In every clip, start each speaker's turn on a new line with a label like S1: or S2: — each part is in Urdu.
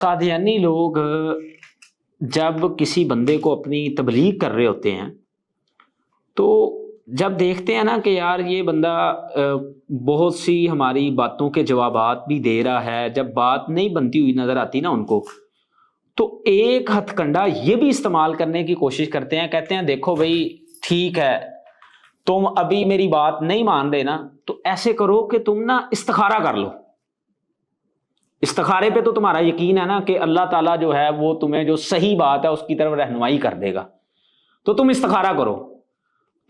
S1: قادیانی لوگ جب کسی بندے کو اپنی تبلیغ کر رہے ہوتے ہیں تو جب دیکھتے ہیں نا کہ یار یہ بندہ بہت سی ہماری باتوں کے جوابات بھی دے رہا ہے، جب بات نہیں بنتی ہوئی نظر آتی نا ان کو، تو ایک ہتھ کنڈا یہ بھی استعمال کرنے کی کوشش کرتے ہیں، کہتے ہیں دیکھو بھائی ٹھیک ہے تم ابھی میری بات نہیں مان رہے نا، تو ایسے کرو کہ تم نا استخارہ کر لو، استخارے پہ تو تمہارا یقین ہے نا کہ اللہ تعالیٰ جو ہے وہ تمہیں جو صحیح بات ہے اس کی طرف رہنمائی کر دے گا، تو تم استخارہ کرو۔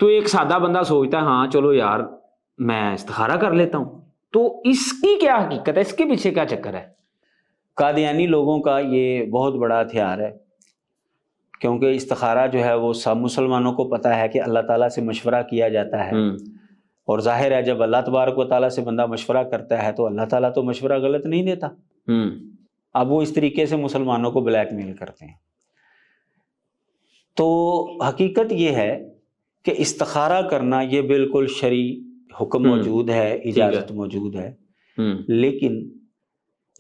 S1: تو ایک سادہ بندہ سوچتا ہے ہاں چلو یار میں استخارہ کر لیتا ہوں، تو اس کی کیا حقیقت ہے، اس کے پیچھے کیا چکر ہے؟
S2: قادیانی لوگوں کا یہ بہت بڑا ہتھیار ہے، کیونکہ استخارہ جو ہے وہ سب مسلمانوں کو پتہ ہے کہ اللہ تعالیٰ سے مشورہ کیا جاتا ہے، اور ظاہر ہے جب اللہ تبارک و تعالیٰ سے بندہ مشورہ کرتا ہے تو اللہ تعالیٰ تو مشورہ غلط نہیں دیتا۔ اب وہ اس طریقے سے مسلمانوں کو بلیک میل کرتے ہیں۔ تو حقیقت یہ ہے کہ استخارہ کرنا یہ بالکل شرعی حکم موجود ہے، اجازت موجود ہے، لیکن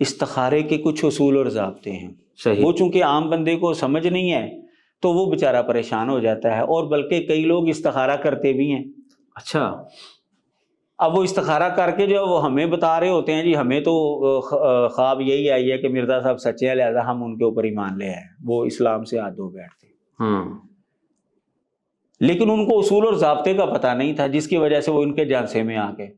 S2: استخارے کے کچھ اصول اور ضابطے ہیں، وہ چونکہ عام بندے کو سمجھ نہیں ہے تو وہ بیچارہ پریشان ہو جاتا ہے، اور بلکہ کئی لوگ استخارہ کرتے بھی ہیں۔
S1: اچھا،
S2: اب وہ استخارہ کر کے جو وہ ہمیں بتا رہے ہوتے ہیں جی ہمیں تو خواب یہی آئی ہے کہ مرزا صاحب سچے ہیں لہذا ہم ان کے اوپر ایمان لے آئے، وہ اسلام سے ہاتھ دھو بیٹھتے ہیں، لیکن ان کو اصول اور ضابطے کا پتہ نہیں تھا، جس کی وجہ سے وہ ان کے جھانسے میں آ گئے۔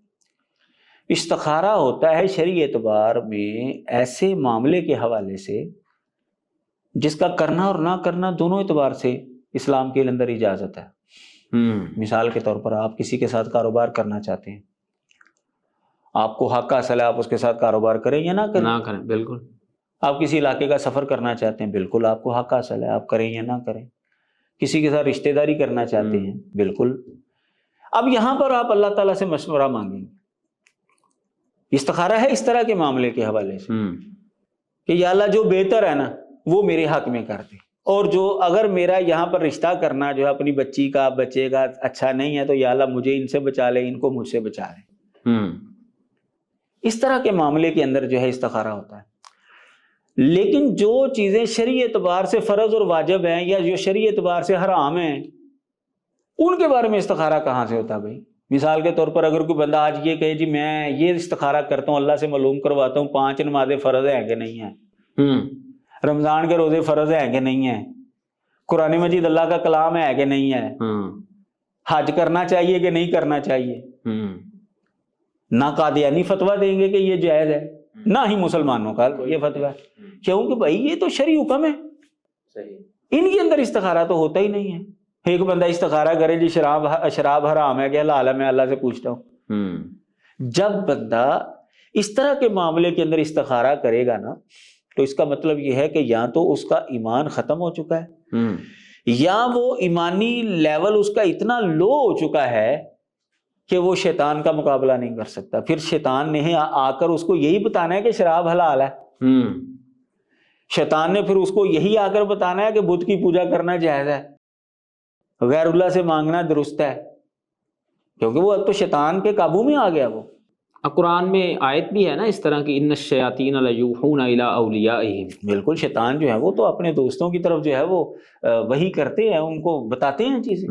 S2: استخارہ ہوتا ہے شرعی اعتبار میں ایسے معاملے کے حوالے سے جس کا کرنا اور نہ کرنا دونوں اعتبار سے اسلام کے اندر اجازت ہے۔ مثال کے طور پر آپ کسی کے ساتھ کاروبار کرنا چاہتے ہیں، آپ کو حق حاصل ہے، آپ اس کے ساتھ کاروبار کریں یا نہ کریں؟
S1: نہ کریں، بالکل۔
S2: آپ کسی علاقے کا سفر کرنا چاہتے ہیں، بالکل آپ کو حق حاصل ہے، آپ کریں یا نہ کریں۔ کسی کے ساتھ رشتہ داری کرنا چاہتے ہیں، بالکل۔ اب یہاں پر آپ اللہ تعالیٰ سے مشورہ مانگیں گے، استخارہ ہے اس طرح کے معاملے کے حوالے سے کہ یا اللہ جو بہتر ہے نا وہ میرے حق میں کر دے، اور جو اگر میرا یہاں پر رشتہ کرنا جو ہے اپنی بچی کا بچے کا اچھا نہیں ہے تو یا اللہ مجھے ان سے بچا لے، ان کو مجھ سے بچا لے۔ اس طرح کے معاملے کے اندر جو ہے استخارہ ہوتا ہے۔ لیکن جو چیزیں شرعی اعتبار سے فرض اور واجب ہیں یا جو شرعی اعتبار سے حرام ہیں ان کے بارے میں استخارہ کہاں سے ہوتا ہے بھائی؟ مثال کے طور پر اگر کوئی بندہ آج یہ کہے جی میں یہ استخارہ کرتا ہوں، اللہ سے معلوم کرواتا ہوں 5 نمازیں فرض ہیں کہ نہیں ہیں، رمضان کے روزے فرض ہیں کہ نہیں ہیں، قرآن مجید اللہ کا کلام ہے کہ نہیں ہے، حج کرنا چاہیے کہ نہیں کرنا چاہیے، نہ قادیانی فتویٰ دیں گے کہ یہ جائز ہے، نہ ہی مسلمانوں کا یہ فتویٰ ہے، کیونکہ بھائی یہ تو شرعی حکم ہے، ان کے اندر استخارہ تو ہوتا ہی نہیں ہے۔ ایک بندہ استخارہ کرے جی شراب حرام ہے کہ حلال ہے، میں اللہ سے پوچھتا ہوں۔ جب بندہ اس طرح کے معاملے کے اندر استخارہ کرے گا نا تو اس کا مطلب یہ ہے کہ یا تو اس کا ایمان ختم ہو چکا ہے یا وہ ایمانی لیول اس کا اتنا لو ہو چکا ہے کہ وہ شیطان کا مقابلہ نہیں کر سکتا۔ پھر شیطان نے آ کر اس کو یہی بتانا ہے کہ شراب حلال ہے، شیطان نے پھر اس کو یہی آ کر بتانا ہے کہ بت کی پوجا کرنا جائز ہے، غیر اللہ سے مانگنا درست ہے، کیونکہ وہ اب تو شیطان کے قابو میں آ گیا۔ وہ
S1: قرآن میں آیت بھی ہے نا اس طرح کی، ان الشیاطین لیوحون الی اولیائہم،
S2: بالکل شیطان جو ہے وہ تو اپنے دوستوں کی طرف جو ہے وہ وحی کرتے ہیں، ان کو بتاتے ہیں چیزیں۔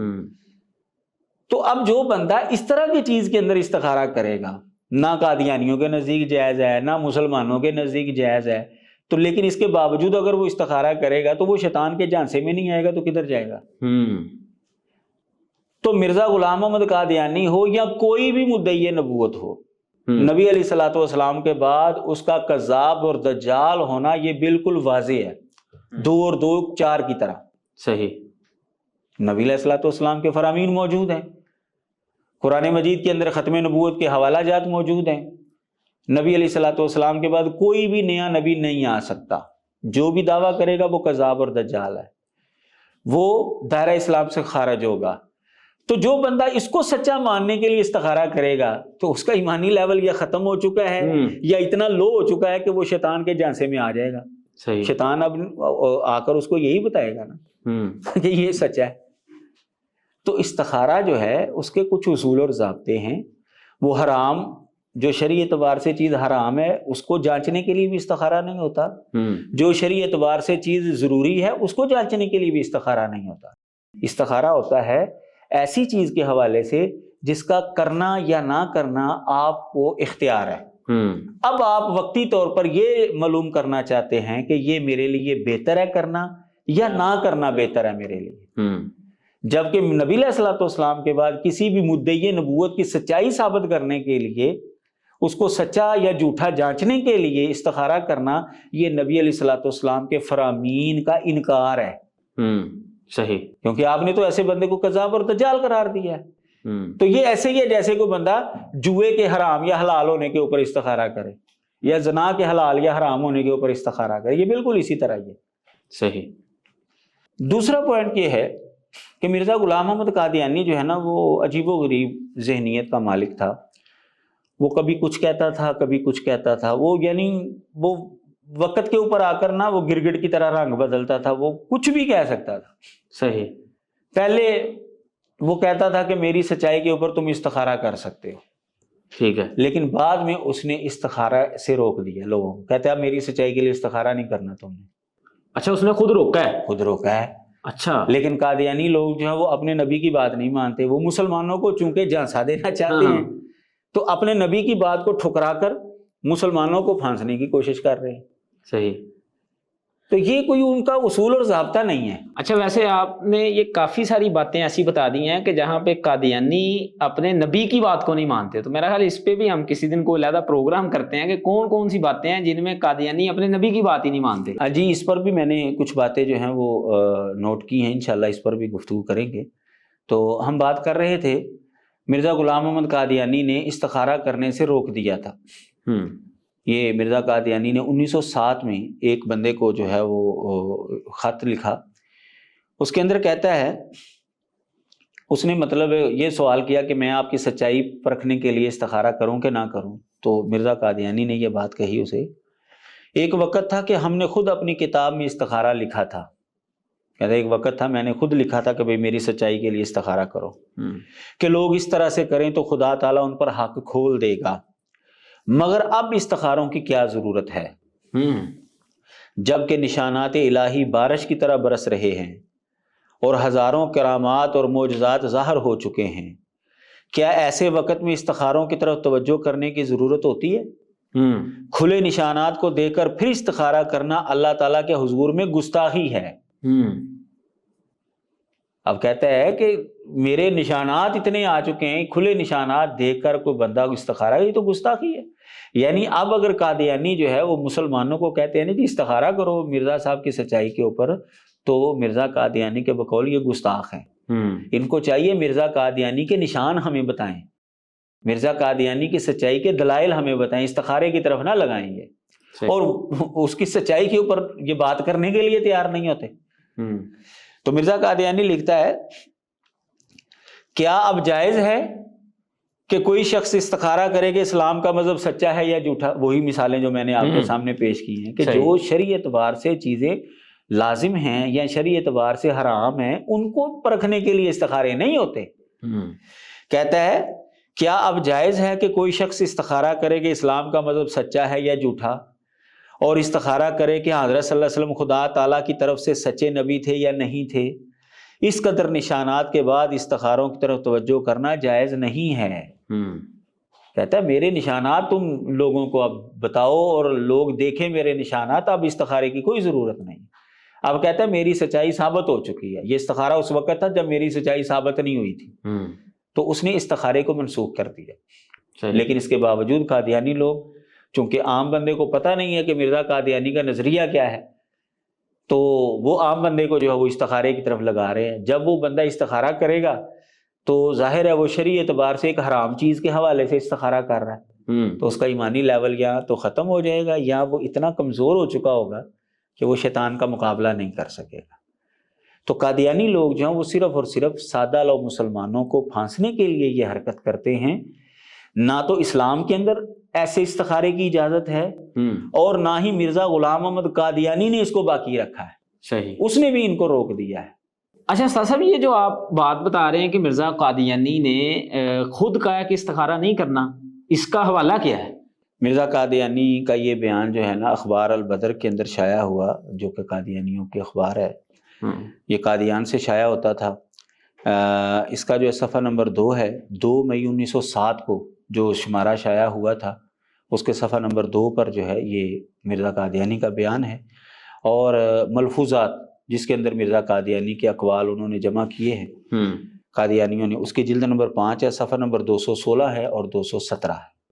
S2: تو اب جو بندہ اس طرح کی چیز کے اندر استخارہ کرے گا، نہ قادیانیوں کے نزدیک جائز ہے نہ مسلمانوں کے نزدیک جائز ہے، تو لیکن اس کے باوجود اگر وہ استخارہ کرے گا تو وہ شیطان کے جھانسے میں نہیں آئے گا تو کدھر جائے گا؟ تو مرزا غلام محمد قادیانی ہو یا کوئی بھی مدعی نبوت ہو، نبی علیہ الصلوۃ والسلام کے بعد اس کا کذاب اور دجال ہونا یہ بالکل واضح ہے، 2 اور 2 4 کی طرح۔
S1: صحیح،
S2: نبی علیہ الصلوۃ والسلام کے فرامین موجود ہیں، قرآن مجید کے اندر ختم نبوت کے حوالہ جات موجود ہیں، نبی علیہ الصلوۃ والسلام کے بعد کوئی بھی نیا نبی نہیں آ سکتا، جو بھی دعویٰ کرے گا وہ کذاب اور دجال ہے، وہ دائرہ اسلام سے خارج ہوگا۔ تو جو بندہ اس کو سچا ماننے کے لیے استخارہ کرے گا تو اس کا ایمانی لیول یا ختم ہو چکا ہے یا اتنا لو ہو چکا ہے کہ وہ شیطان کے جھانسے میں آ جائے گا۔ شیطان اب آ کر اس کو یہی بتائے گا نا کہ یہ سچ ہے۔ تو استخارہ جو ہے اس کے کچھ اصول اور ضابطے ہیں، وہ حرام جو شرعی اعتبار سے چیز حرام ہے اس کو جانچنے کے لیے بھی استخارہ نہیں ہوتا، جو شرعی اعتبار سے چیز ضروری ہے اس کو جانچنے کے لیے بھی استخارہ نہیں ہوتا۔ استخارہ ہوتا ہے ایسی چیز کے حوالے سے جس کا کرنا یا نہ کرنا آپ کو اختیار ہے۔ اب آپ وقتی طور پر یہ معلوم کرنا چاہتے ہیں کہ یہ میرے لیے بہتر ہے کرنا یا نہ کرنا بہتر ہے میرے لیے، جبکہ نبی علیہ الصلوۃ والسلام کے بعد کسی بھی مدعی نبوت کی سچائی ثابت کرنے کے لیے، اس کو سچا یا جھوٹا جانچنے کے لیے استخارہ کرنا یہ نبی علیہ الصلوۃ والسلام کے فرامین کا انکار ہے۔
S1: صحیح،
S2: کیونکہ آپ نے تو ایسے بندے کو کذاب اور دجال قرار دیا ہے۔ تو یہ ایسے ہی ہے جیسے کوئی بندہ جوئے کے حرام یا حلال ہونے کے اوپر استخارہ کرے، یا زنا کے حلال یا حرام ہونے کے اوپر استخارہ کرے، یہ بالکل اسی طرح ہی ہے۔
S1: صحیح۔
S2: دوسرا پوائنٹ یہ ہے کہ مرزا غلام احمد قادیانی جو ہے نا وہ عجیب و غریب ذہنیت کا مالک تھا۔ وہ کبھی کچھ کہتا تھا، کبھی کچھ کہتا تھا، وہ یعنی وہ وقت کے اوپر آ کر نا وہ گرگٹ کی طرح رنگ بدلتا تھا، وہ کچھ بھی کہہ سکتا تھا۔
S1: صحیح۔
S2: پہلے وہ کہتا تھا کہ میری سچائی کے اوپر تم استخارہ کر سکتے ہو،
S1: ٹھیک ہے،
S2: لیکن بعد میں اس نے استخارہ سے روک دیا لوگوں کو، کہتے ہیں میری سچائی کے لیے استخارہ نہیں کرنا تم نے۔
S1: اچھا، اس نے خود روکا ہے؟
S2: خود روکا ہے۔
S1: اچھا،
S2: لیکن قادیانی لوگ جو ہے وہ اپنے نبی کی بات نہیں مانتے، وہ مسلمانوں کو چونکہ جھانسا دینا چاہتے ہیں تو اپنے نبی کی بات کو ٹھکرا کر مسلمانوں کو پھانسنے کی کوشش کر رہے ہیں۔
S1: صحیح۔
S2: تو یہ کوئی ان کا اصول اور ضابطہ نہیں ہے۔
S1: اچھا، ویسے آپ نے یہ کافی ساری باتیں ایسی بتا دی ہیں کہ جہاں پہ قادیانی اپنے نبی کی بات کو نہیں مانتے، تو میرا خیال اس پہ بھی ہم کسی دن کوئی علیحدہ پروگرام کرتے ہیں کہ کون کون سی باتیں ہیں جن میں قادیانی اپنے نبی کی بات ہی نہیں مانتے۔
S2: جی، اس پر بھی میں نے کچھ باتیں جو ہیں وہ نوٹ کی ہیں، انشاءاللہ اس پر بھی گفتگو کریں گے۔ تو ہم بات کر رہے تھے مرزا غلام احمد قادیانی نے استخارہ کرنے سے روک دیا تھا۔ یہ مرزا قادیانی نے 1907 میں ایک بندے کو جو ہے وہ خط لکھا، اس کے اندر کہتا ہے، اس نے مطلب یہ سوال کیا کہ میں آپ کی سچائی پرکھنے کے لیے استخارہ کروں کہ نہ کروں، تو مرزا قادیانی نے یہ بات کہی اسے، ایک وقت تھا کہ ہم نے خود اپنی کتاب میں استخارہ لکھا تھا، کہتا ہے ایک وقت تھا میں نے خود لکھا تھا کہ بھئی میری سچائی کے لیے استخارہ کرو، کہ لوگ اس طرح سے کریں تو خدا تعالیٰ ان پر حق کھول دے گا، مگر اب استخاروں کی کیا ضرورت ہے جب کہ نشانات الہی بارش کی طرح برس رہے ہیں اور ہزاروں کرامات اور معجزات ظاہر ہو چکے ہیں، کیا ایسے وقت میں استخاروں کی طرف توجہ کرنے کی ضرورت ہوتی ہے؟ کھلے نشانات کو دیکھ کر پھر استخارہ کرنا اللہ تعالیٰ کے حضور میں گستاخی ہے۔ اب کہتا ہے کہ میرے نشانات اتنے آ چکے ہیں، کھلے نشانات دیکھ کر کوئی بندہ استخارہ، یہ تو گستاخی ہے۔ یعنی اب اگر قادیانی جو ہے وہ مسلمانوں کو کہتے ہیں جی استخارہ کرو مرزا صاحب کی سچائی کے اوپر، تو مرزا قادیانی کے بقول یہ گستاخ ہیں۔ ان کو چاہیے مرزا قادیانی کے نشان ہمیں بتائیں، مرزا قادیانی کی سچائی کے دلائل ہمیں بتائیں، استخارے کی طرف نہ لگائیں گے، اور اس کی سچائی کے اوپر یہ بات کرنے کے لیے تیار نہیں ہوتے۔ تو مرزا قادیانی لکھتا ہے، کیا اب جائز ہے کہ کوئی شخص استخارہ کرے کہ اسلام کا مذہب سچا ہے یا جھوٹا؟ وہی مثالیں جو میں نے آپ کے سامنے پیش کی ہیں کہ جو شرعی اعتبار سے چیزیں لازم ہیں یا شرعی اعتبار سے حرام ہیں ان کو پرکھنے کے لیے استخارے نہیں ہوتے۔ کہتا ہے، کیا اب جائز ہے کہ کوئی شخص استخارہ کرے کہ اسلام کا مذہب سچا ہے یا جھوٹا، اور استخارہ کرے کہ حضرت صلی اللہ علیہ وسلم خدا تعالیٰ کی طرف سے سچے نبی تھے یا نہیں تھے؟ اس قدر نشانات کے بعد استخاروں کی طرف توجہ کرنا جائز نہیں ہے۔ کہتا ہے میرے نشانات تم لوگوں کو اب بتاؤ اور لوگ دیکھیں میرے نشانات، اب استخارے کی کوئی ضرورت نہیں۔ اب کہتا ہے میری سچائی ثابت ہو چکی ہے۔ یہ استخارہ اس وقت تھا جب میری سچائی ثابت نہیں ہوئی تھی، تو اس نے استخارے کو منسوخ کر دیا۔ لیکن اس کے باوجود قادیانی لوگ، چونکہ عام بندے کو پتہ نہیں ہے کہ مرزا قادیانی کا نظریہ کیا ہے، تو وہ عام بندے کو جو ہے وہ استخارے کی طرف لگا رہے ہیں۔ جب وہ بندہ استخارہ کرے گا تو ظاہر ہے وہ شرعی اعتبار سے ایک حرام چیز کے حوالے سے استخارہ کر رہا ہے، تو اس کا ایمانی لیول یا تو ختم ہو جائے گا یا وہ اتنا کمزور ہو چکا ہوگا کہ وہ شیطان کا مقابلہ نہیں کر سکے گا۔ تو قادیانی لوگ جو ہیں وہ صرف اور صرف سادہ لو مسلمانوں کو پھانسنے کے لیے یہ حرکت کرتے ہیں۔ نہ تو اسلام کے اندر ایسے استخارے کی اجازت ہے اور نہ ہی مرزا غلام احمد قادیانی نے اس کو باقی رکھا ہے،
S1: صحیح،
S2: اس نے بھی ان کو روک دیا ہے۔
S1: اچھا استاد صاحب، یہ جو آپ بات بتا رہے ہیں کہ مرزا قادیانی نے خود کہا کہ استخارہ نہیں کرنا، اس کا حوالہ کیا ہے؟
S2: مرزا قادیانی کا یہ بیان جو ہے نا اخبار البدر کے اندر شائع ہوا، جو کہ قادیانیوں کی اخبار ہے، یہ قادیان سے شائع ہوتا تھا۔ اس کا جو ہے صفحہ نمبر 2 ہے، 2 مئی 1907 کو جو شمارہ شائع ہوا تھا، اس کے صفحہ نمبر 2 پر جو ہے یہ مرزا قادیانی کا بیان ہے، اور ملفوظات جس کے اندر مرزا قادیانی کے اقوال انہوں نے جمع کیے ہیں قادیانیوں نے، اس کی جلد نمبر 5 ہے، صفحہ نمبر 216 ہے اور 217 ہے۔